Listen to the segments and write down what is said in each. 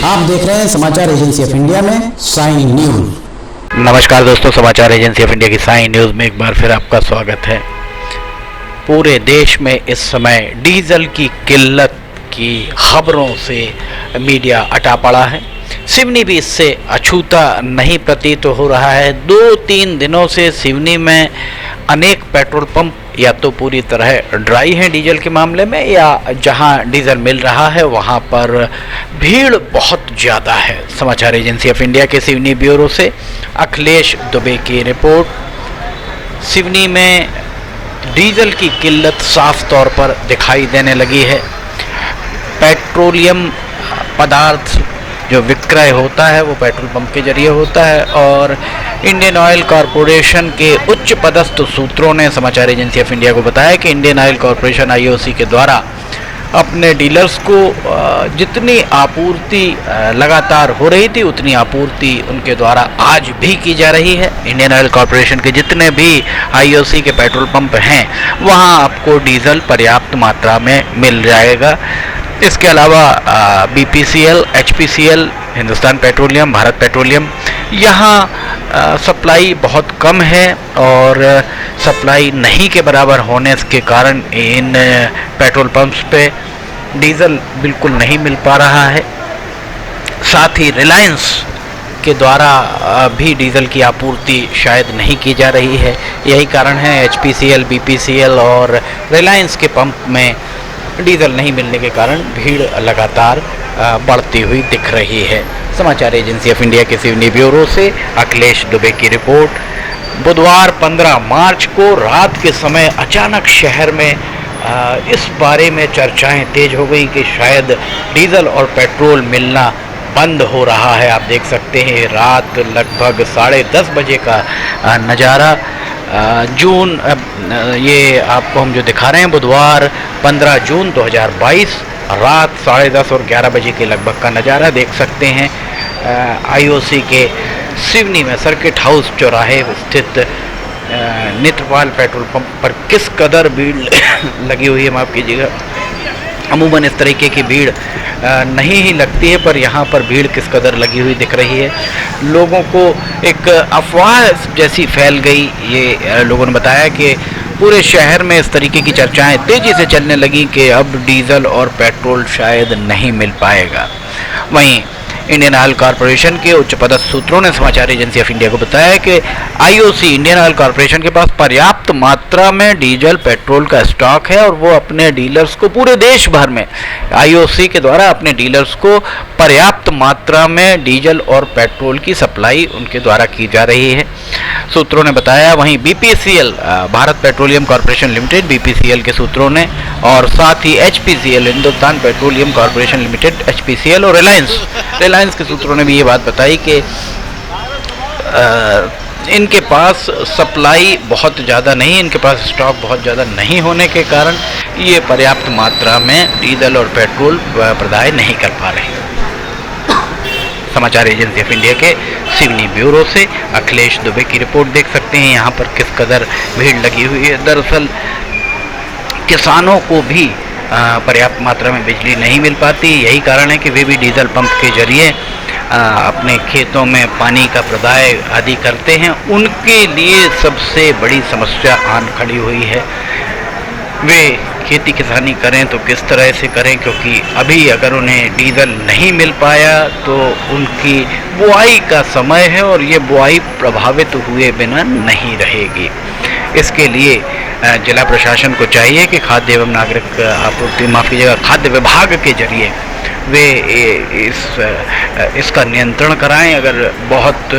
आप देख रहे हैं समाचार एजेंसी ऑफ इंडिया में साइन न्यूज। नमस्कार दोस्तों, समाचार एजेंसी ऑफ इंडिया की साइन न्यूज में एक बार फिर आपका स्वागत है। पूरे देश में इस समय डीजल की किल्लत की खबरों से मीडिया अटा पड़ा है। सिवनी भी इससे अछूता नहीं प्रतीत हो रहा है। 2-3 दिनों से सिवनी में अनेक पेट्रोल पंप या तो पूरी तरह ड्राई हैं डीजल के मामले में, या जहां डीजल मिल रहा है वहां पर भीड़ बहुत ज़्यादा है। समाचार एजेंसी ऑफ इंडिया के सिवनी ब्यूरो से अखिलेश दुबे की रिपोर्ट। सिवनी में डीजल की किल्लत साफ तौर पर दिखाई देने लगी है। पेट्रोलियम पदार्थ जो विक्रय होता है वो पेट्रोल पंप के जरिए होता है, और इंडियन ऑयल कॉरपोरेशन के उच्च पदस्थ सूत्रों ने समाचार एजेंसी ऑफ इंडिया को बताया कि इंडियन ऑयल कॉरपोरेशन IOC के द्वारा अपने डीलर्स को जितनी आपूर्ति लगातार हो रही थी उतनी आपूर्ति उनके द्वारा आज भी की जा रही है। इंडियन ऑयल कॉरपोरेशन के जितने भी IOC के पेट्रोल पंप हैं वहां आपको डीजल पर्याप्त मात्रा में मिल जाएगा। इसके अलावा BPCL, HPCL, Hindustan petroleum, Bharat petroleum, यहाँ सप्लाई बहुत कम है और सप्लाई नहीं के बराबर होने के कारण इन पेट्रोल पंप्स पे डीजल बिल्कुल नहीं मिल पा रहा है। साथ ही रिलायंस के द्वारा भी डीजल की आपूर्ति शायद नहीं की जा रही है। यही कारण है HPCL, BPCL और रिलायंस के पंप में डीजल नहीं मिलने के कारण भीड़ लगातार बढ़ती हुई दिख रही है। समाचार एजेंसी ऑफ इंडिया के सिवनी ब्यूरो से अखिलेश दुबे की रिपोर्ट। बुधवार 15 मार्च को रात के समय अचानक शहर में इस बारे में चर्चाएं तेज हो गई कि शायद डीजल और पेट्रोल मिलना बंद हो रहा है। आप देख सकते हैं रात लगभग 10:30 बजे का नज़ारा। ये आपको हम जो दिखा रहे हैं बुधवार 15 जून 2022 रात 10:30 और 11 बजे के लगभग का नज़ारा देख सकते हैं। IOC के सिवनी में सर्किट हाउस चौराहे स्थित नेत्रपाल पेट्रोल पंप पर किस कदर भीड़ लगी हुई है, माफ़ कीजिएगा, अमूमन इस तरीके की भीड़ नहीं ही लगती है, पर यहाँ पर भीड़ किस कदर लगी हुई दिख रही है। लोगों को एक अफवाह जैसी फैल गई। ये लोगों ने बताया कि पूरे शहर में इस तरीके की चर्चाएं तेज़ी से चलने लगी कि अब डीजल और पेट्रोल शायद नहीं मिल पाएगा। वहीं इंडियन ऑयल कॉरपोरेशन के उच्च पदस्थ सूत्रों ने समाचार एजेंसी ऑफ इंडिया को बताया कि IOC इंडियन ऑयल कॉरपोरेशन के पास पर्याप्त मात्रा में डीजल पेट्रोल का स्टॉक है और वो अपने डीलर्स को पूरे देश भर में IOC के द्वारा अपने डीलर्स को पर्याप्त मात्रा में डीजल और पेट्रोल की सप्लाई उनके द्वारा की जा रही है, सूत्रों ने बताया। वहीं BPCL Bharat petroleum corporation limited BPCL के सूत्रों ने, और साथ ही HPCL Hindustan petroleum corporation limited HPCL और रिलायंस के सूत्रों ने भी ये बात बताई कि इनके पास सप्लाई बहुत ज़्यादा नहीं, इनके पास स्टॉक बहुत ज़्यादा नहीं होने के कारण ये पर्याप्त मात्रा में डीजल और पेट्रोल प्रदाय नहीं कर पा रहे। समाचार एजेंसी ऑफ इंडिया के सिवनी ब्यूरो से अखिलेश दुबे की रिपोर्ट देख सकते हैं। यहाँ पर किस कदर भीड़ लगी हुई है। दरअसल किसानों को भी पर्याप्त मात्रा में बिजली नहीं मिल पाती। यही कारण है कि वे भी डीजल पंप के जरिए अपने खेतों में पानी का प्रदाय आदि करते हैं। उनके लिए सबसे बड़ी समस्या आन खड़ी हुई है। वे खेती किसानी करें तो किस तरह से करें, क्योंकि अभी अगर उन्हें डीजल नहीं मिल पाया तो उनकी बुआई का समय है और ये बुआई प्रभावित हुए बिना नहीं रहेगी। इसके लिए जिला प्रशासन को चाहिए कि खाद्य एवं नागरिक आपूर्ति खाद्य विभाग के जरिए वे इसका नियंत्रण कराएं। अगर बहुत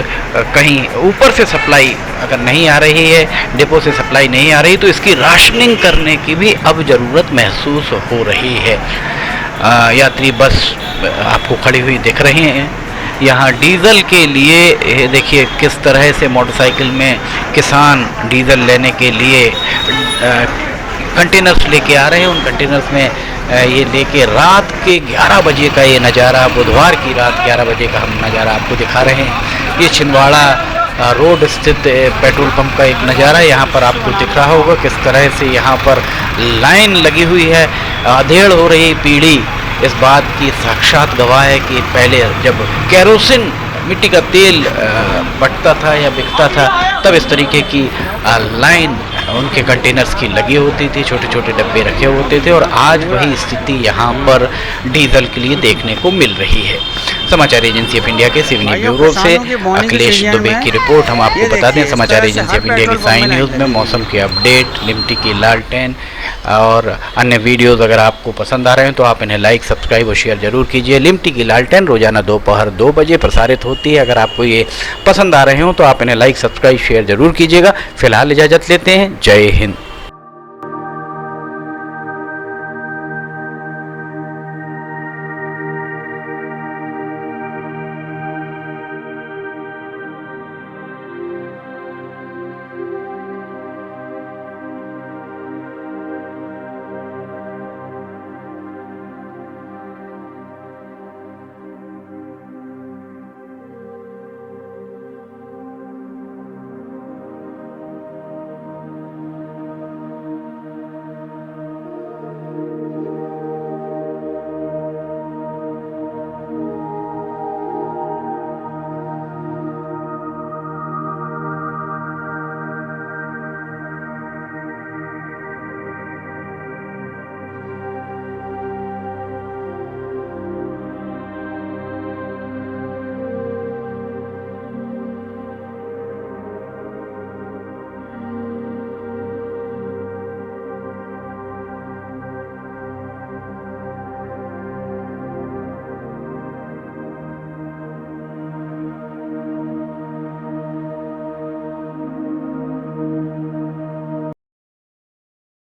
कहीं ऊपर से सप्लाई अगर नहीं आ रही है, डिपो से सप्लाई नहीं आ रही, तो इसकी राशनिंग करने की भी अब ज़रूरत महसूस हो रही है। यात्री बस आपको खड़ी हुई दिख रही हैं। यहाँ डीज़ल के लिए देखिए किस तरह से मोटरसाइकिल में किसान डीज़ल लेने के लिए कंटेनर्स लेके आ रहे हैं। उन कंटेनर्स में ये लेके रात के 11 बजे का ये नज़ारा, बुधवार की रात 11 बजे का हम नज़ारा आपको दिखा रहे हैं। ये छिंदवाड़ा रोड स्थित पेट्रोल पंप का एक नज़ारा यहाँ पर आपको दिख रहा होगा किस तरह से यहाँ पर लाइन लगी हुई है। अधेड़ हो रही पीढ़ी इस बात की साक्षात गवाह है कि पहले जब केरोसिन मिट्टी का तेल बटता था या बिकता था तब इस तरीके की लाइन उनके कंटेनर्स की लगी होती थी, छोटे छोटे डब्बे रखे होते थे, और आज वही स्थिति यहाँ पर डीजल के लिए देखने को मिल रही है। समाचार एजेंसी ऑफ इंडिया के सिवनी ब्यूरो से अखिलेश दुबे की रिपोर्ट हम आपको बता दें। समाचार एजेंसी ऑफ इंडिया की साइन न्यूज़ में मौसम के अपडेट, लिमटी की लालटेन और अन्य वीडियोस अगर आपको पसंद आ रहे हैं तो आप इन्हें लाइक, सब्सक्राइब और शेयर जरूर कीजिए। लिमटी की लालटेन रोजाना दोपहर 2 बजे प्रसारित होती है। अगर आपको ये पसंद आ रहे हो तो आप इन्हें लाइक, सब्सक्राइब, शेयर जरूर कीजिएगा। फिलहाल इजाज़त लेते हैं। जय हिंद।